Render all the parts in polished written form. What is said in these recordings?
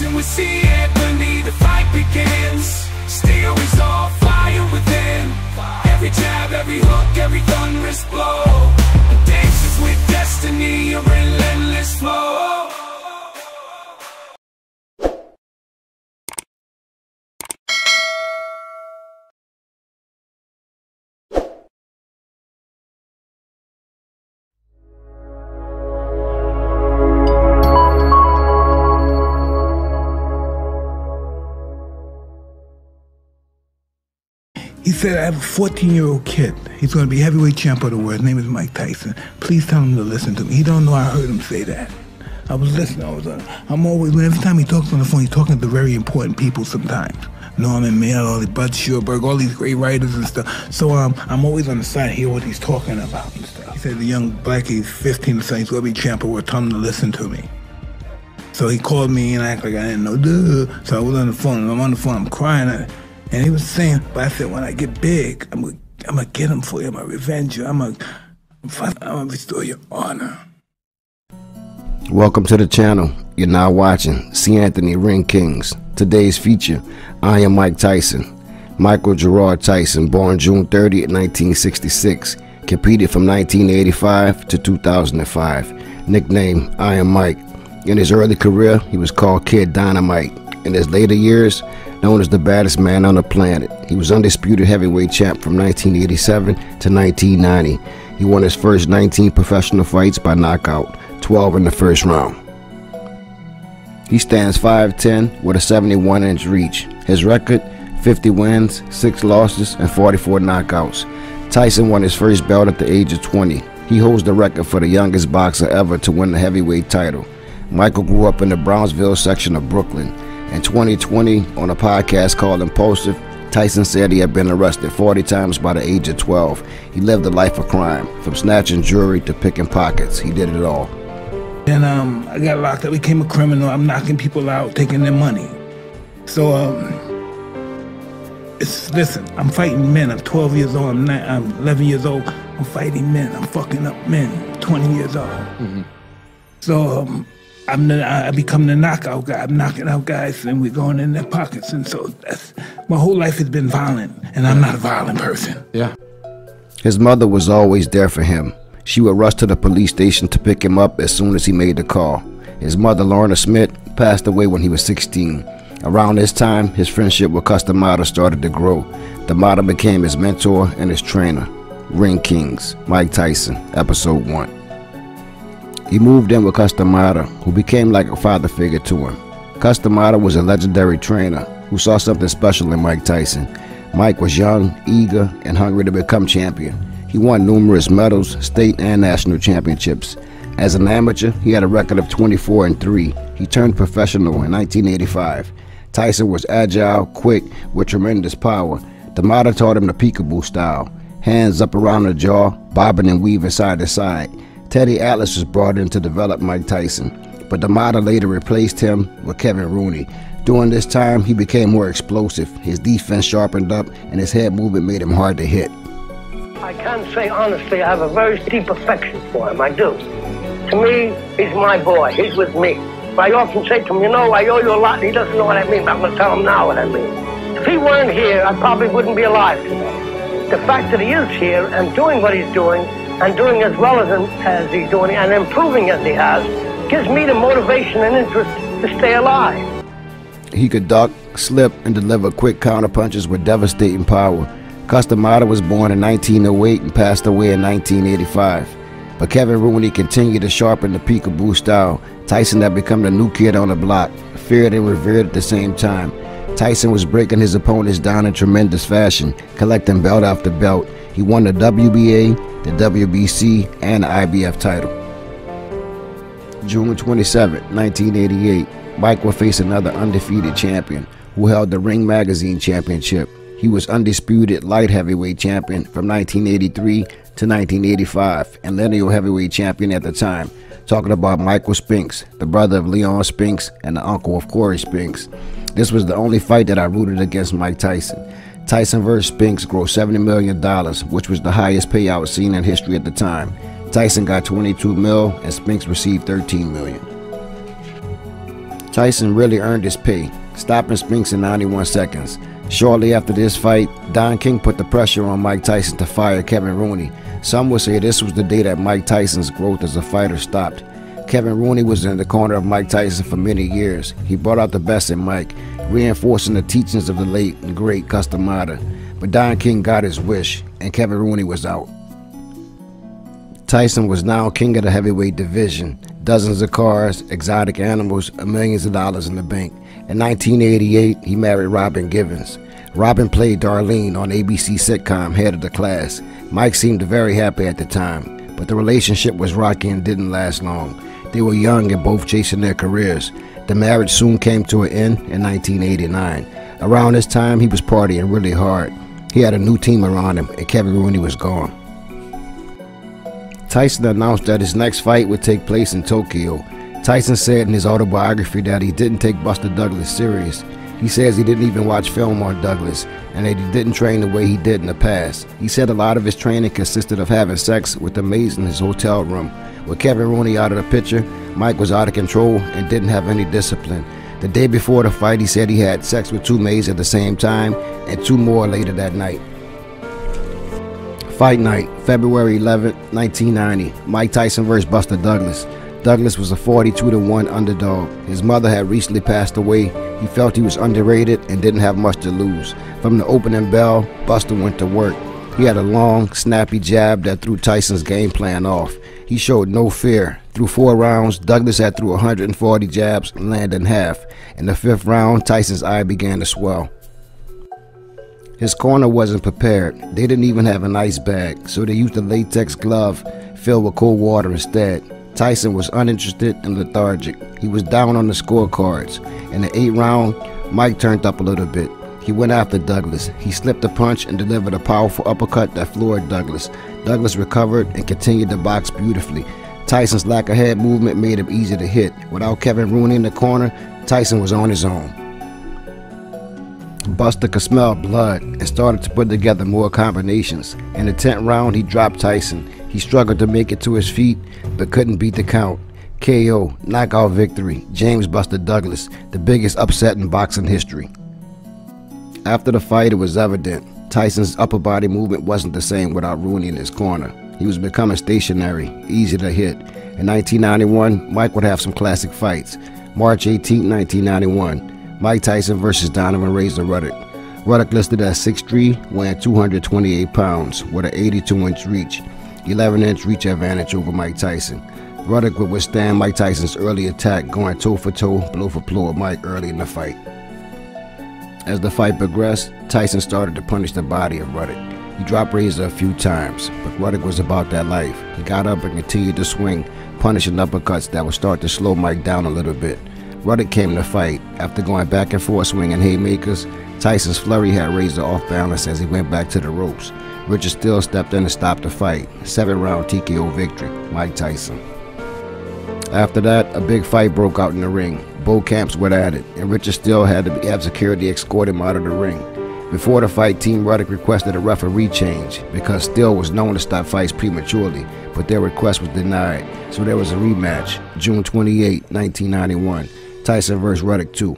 Tyson would see Anthony, the fight begins. Steel is all fire within. Every jab, every hook, every thunderous blow. The dances with destiny, a relentless flow. He said, I have a 14-year-old kid. He's going to be heavyweight champ of the world. His name is Mike Tyson. Please tell him to listen to me. He don't know I heard him say that. I was listening. Every time he talks on the phone, he's talking to very important people sometimes. Norman Mailer, all the Bud Schurberg, all these great writers and stuff. So I'm always on the side to hear what he's talking about and stuff. He said the young black, he's 15 or something, he's going to be champ of the world. Tell him to listen to me. So he called me and I acted like I didn't know. Duh. So I was on the phone, and I'm on the phone, I'm crying. And he was saying, but I said, when I get big, I'm gonna get him for you. I'm gonna revenge you. I'm gonna restore your honor. Welcome to the channel. You're now watching C. Anthony Ring Kings. Today's feature, I am Mike Tyson. Michael Gerard Tyson, born June 30th, 1966. Competed from 1985 to 2005. Nickname, I am Mike. In his early career, he was called Kid Dynamite. In his later years, known as the baddest man on the planet. He was undisputed heavyweight champ from 1987 to 1990. He won his first 19 professional fights by knockout, 12 in the first round. He stands 5'10" with a 71-inch reach. His record, 50 wins, 6 losses, and 44 knockouts. Tyson won his first belt at the age of 20. He holds the record for the youngest boxer ever to win the heavyweight title. Michael grew up in the Brownsville section of Brooklyn. In 2020, on a podcast called Impulsive, Tyson said he had been arrested 40 times by the age of 12. He lived a life of crime, from snatching jewelry to picking pockets. He did it all. And I got locked up, became a criminal. I'm knocking people out, taking their money. So, listen, I'm fighting men. I'm 12 years old, I'm 11 years old. I'm fighting men, I'm fucking up men, 20 years old. Mm-hmm. So, I become the knockout guy. I'm knocking out guys and we're going in their pockets. And so my whole life has been violent, and I'm not a violent person. Yeah. His mother was always there for him. She would rush to the police station to pick him up as soon as he made the call. His mother, Lorna Smith, passed away when he was 16. Around this time, his friendship with Cus D'Amato started to grow. D'Amato became his mentor and his trainer. Ring Kings, Mike Tyson, Episode 1. He moved in with Cus D'Amato, who became like a father figure to him. Cus D'Amato was a legendary trainer who saw something special in Mike Tyson. Mike was young, eager, and hungry to become champion. He won numerous medals, state and national championships. As an amateur, he had a record of 24-3. He turned professional in 1985. Tyson was agile, quick, with tremendous power. D'Amato taught him the peekaboo style, hands up around the jaw, bobbing and weaving side to side. Teddy Atlas was brought in to develop Mike Tyson, but D'Amato later replaced him with Kevin Rooney. During this time, he became more explosive. His defense sharpened up, and his head movement made him hard to hit. I can say honestly, I have a very deep affection for him, I do. To me, he's my boy, he's with me. I often say to him, you know, I owe you a lot, and he doesn't know what I mean, but I'm going to tell him now what I mean. If he weren't here, I probably wouldn't be alive today. The fact that he is here and doing what he's doing, and doing as well as he's doing, and improving as he has, gives me the motivation and interest to stay alive. He could duck, slip, and deliver quick counterpunches with devastating power. Cus D'Amato was born in 1908 and passed away in 1985. But Kevin Rooney continued to sharpen the peekaboo style. Tyson had become the new kid on the block, feared and revered at the same time. Tyson was breaking his opponents down in tremendous fashion, collecting belt after belt. He won the WBA, the WBC, and the IBF title. June 27, 1988, Mike would face another undefeated champion who held the Ring Magazine Championship. He was undisputed light heavyweight champion from 1983 to 1985 and lineal heavyweight champion at the time. Talking about Michael Spinks, the brother of Leon Spinks and the uncle of Corey Spinks. This was the only fight that I rooted against Mike Tyson. Tyson vs. Spinks grossed $70 million, which was the highest payout seen in history at the time. Tyson got $22 million and Spinks received $13 million. Tyson really earned his pay, stopping Spinks in 91 seconds. Shortly after this fight, Don King put the pressure on Mike Tyson to fire Kevin Rooney. Some would say this was the day that Mike Tyson's growth as a fighter stopped. Kevin Rooney was in the corner of Mike Tyson for many years. He brought out the best in Mike, reinforcing the teachings of the late and great Cus D'Amato. But Don King got his wish, and Kevin Rooney was out. Tyson was now king of the heavyweight division. Dozens of cars, exotic animals, and millions of dollars in the bank. In 1988, he married Robin Givens. Robin played Darlene on ABC sitcom Head of the Class. Mike seemed very happy at the time, but the relationship was rocky and didn't last long. They were young and both chasing their careers. The marriage soon came to an end in 1989. Around this time, he was partying really hard. He had a new team around him, and Kevin Rooney was gone. Tyson announced that his next fight would take place in Tokyo. Tyson said in his autobiography that he didn't take Buster Douglas serious. He says he didn't even watch film on Douglas, and that he didn't train the way he did in the past. He said a lot of his training consisted of having sex with the maids in his hotel room. With Kevin Rooney out of the picture, Mike was out of control and didn't have any discipline. The day before the fight, he said he had sex with 2 maids at the same time and 2 more later that night. Fight night, February 11, 1990, Mike Tyson vs. Buster Douglas. Douglas was a 42-1 underdog. His mother had recently passed away. He felt he was underrated and didn't have much to lose. From the opening bell, Buster went to work. He had a long, snappy jab that threw Tyson's game plan off. He showed no fear. Through 4 rounds, Douglas had threw 140 jabs and landed in half. In the 5th round, Tyson's eye began to swell. His corner wasn't prepared. They didn't even have an ice bag, so they used a latex glove filled with cold water instead. Tyson was uninterested and lethargic. He was down on the scorecards. In the 8th round, Mike turned up a little bit. He went after Douglas. He slipped a punch and delivered a powerful uppercut that floored Douglas. Douglas recovered and continued to box beautifully. Tyson's lack of head movement made him easy to hit. Without Kevin Rooney in the corner, Tyson was on his own. Buster could smell blood and started to put together more combinations. In the 10th round, he dropped Tyson. He struggled to make it to his feet, but couldn't beat the count. KO, knockout victory, James Buster Douglas, the biggest upset in boxing history. After the fight, it was evident Tyson's upper body movement wasn't the same without Rooney in his corner. He was becoming stationary, easy to hit. In 1991, Mike would have some classic fights. March 18, 1991. Mike Tyson versus Donovan Razor Ruddock. Ruddock listed at 6'3", weighing 228 pounds, with an 82-inch reach, 11-inch reach advantage over Mike Tyson. Ruddock would withstand Mike Tyson's early attack, going toe-for-toe, blow-for-blow with Mike early in the fight. As the fight progressed, Tyson started to punish the body of Ruddock. He dropped Razor a few times, but Ruddock was about that life. He got up and continued to swing, punishing uppercuts that would start to slow Mike down a little bit. Ruddock came to fight. After going back and forth swinging haymakers, Tyson's flurry had Razor off balance as he went back to the ropes. Richard Steele stepped in and stopped the fight. 7-round TKO victory, Mike Tyson. After that, a big fight broke out in the ring. Both camps were at it, and Richard Steele had to have security escort him out of the ring. Before the fight, Team Ruddock requested a referee change because Steele was known to stop fights prematurely, but their request was denied, so there was a rematch, June 28, 1991. Tyson vs. Ruddock 2.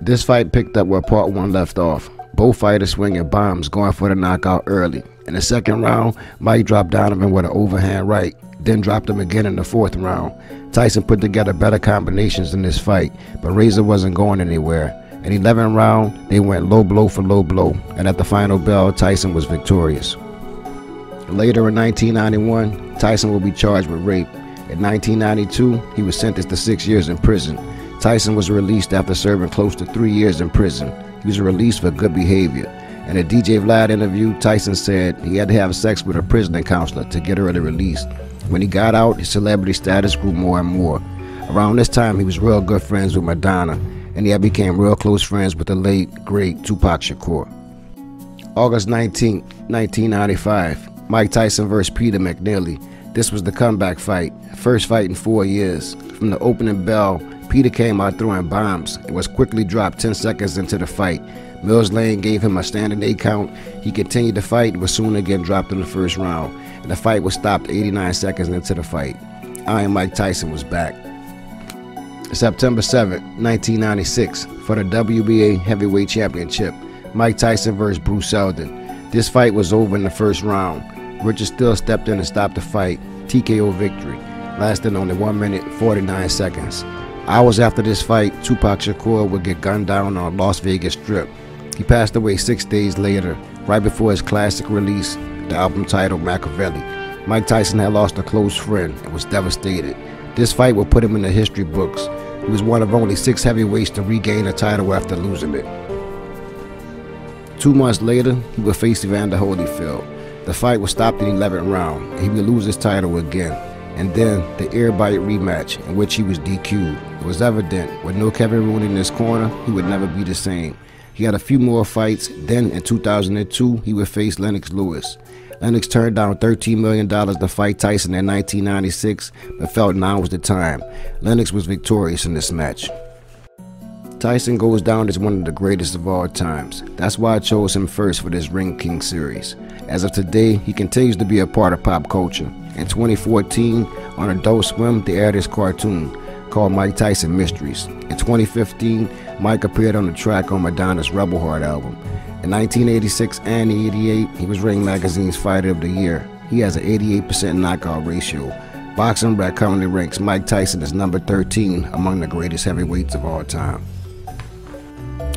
This fight picked up where part 1 left off. Both fighters swinging bombs, going for the knockout early. In the 2nd round, Mike dropped Donovan with an overhand right, then dropped him again in the 4th round. Tyson put together better combinations in this fight, but Razor wasn't going anywhere. In the 11th round, they went low blow for low blow, and at the final bell, Tyson was victorious. Later in 1991, Tyson will be charged with rape. In 1992, he was sentenced to 6 years in prison. Tyson was released after serving close to 3 years in prison. He was released for good behavior. In a DJ Vlad interview, Tyson said he had to have sex with a prison counselor to get early release. When he got out, his celebrity status grew more and more. Around this time, he was real good friends with Madonna, and he had become real close friends with the late, great Tupac Shakur. August 19, 1995, Mike Tyson vs. Peter McNeely. This was the comeback fight, first fight in 4 years. From the opening bell, Peter came out throwing bombs and was quickly dropped 10 seconds into the fight. Mills Lane gave him a standing 8 count. He continued to fight and was soon again dropped in the 1st round, and the fight was stopped 89 seconds into the fight. Iron Mike Tyson was back. September 7, 1996, for the WBA Heavyweight Championship, Mike Tyson vs. Bruce Seldon. This fight was over in the first round. Richard still stepped in and stopped the fight. TKO victory, lasting only 1 minute 49 seconds. Hours after this fight, Tupac Shakur would get gunned down on Las Vegas Strip. He passed away 6 days later, right before his classic release, the album titled Machiavelli. Mike Tyson had lost a close friend and was devastated. This fight would put him in the history books. He was one of only 6 heavyweights to regain a title after losing it. 2 months later, he would face Evander Holyfield. The fight was stopped in the 11th round, and he would lose his title again. And then the ear-bite rematch, in which he was DQ'd. It was evident, with no Kevin Rooney in his corner, he would never be the same. He had a few more fights, then in 2002, he would face Lennox Lewis. Lennox turned down $13 million to fight Tyson in 1996, but felt now was the time. Lennox was victorious in this match. Tyson goes down as one of the greatest of all times. That's why I chose him first for this Ring King series. As of today, he continues to be a part of pop culture. In 2014, on Adult Swim, they aired this cartoon called Mike Tyson Mysteries. In 2015, Mike appeared on the track on Madonna's Rebel Heart album. In 1986 and 88, he was Ring Magazine's Fighter of the Year. He has an 88% knockout ratio. Boxing Rec currently ranks Mike Tyson as number 13 among the greatest heavyweights of all time.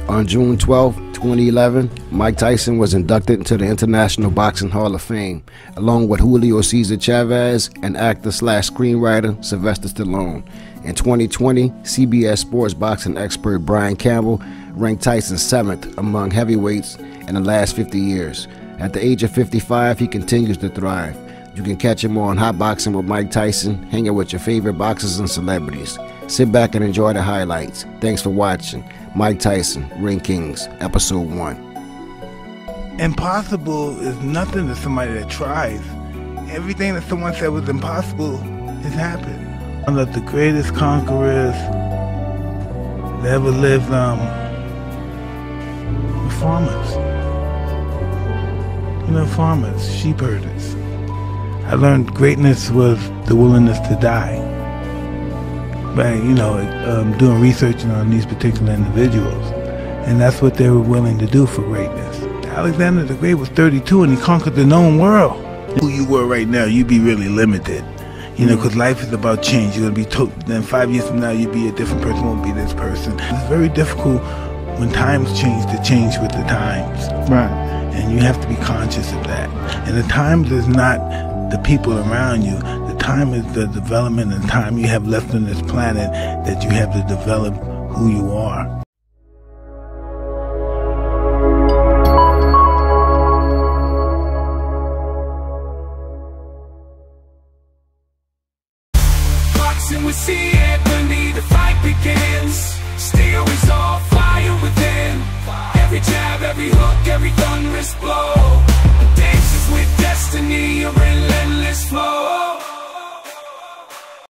On June 12, 2011, Mike Tyson was inducted into the International Boxing Hall of Fame, along with Julio Cesar Chavez and actor/screenwriter Sylvester Stallone. In 2020, CBS Sports boxing expert Brian Campbell ranked Tyson 7th among heavyweights in the last 50 years. At the age of 55, he continues to thrive. You can catch him on Hot Boxing with Mike Tyson, hanging with your favorite boxers and celebrities. Sit back and enjoy the highlights. Thanks for watching. Mike Tyson, Ring Kings, Episode 1. Impossible is nothing to somebody that tries. Everything that someone said was impossible has happened. One of the greatest conquerors that ever lived were farmers. You know, farmers, sheep herders. I learned greatness was the willingness to die. By, doing research on these particular individuals. And that's what they were willing to do for greatness. Alexander the Great was 32 and he conquered the known world. Who you were right now, you'd be really limited. Because life is about change. You're going to be then 5 years from now, you'll be a different person, won't be this person. It's very difficult when times change to change with the times. Right. And you have to be conscious of that. And the times is not the people around you. The time is the development and time you have left on this planet that you have to develop who you are. Boxing with Ebony, the fight begins. Steel is all fire within. Every jab, every hook, every thunderous blow. Dances with destiny, you're in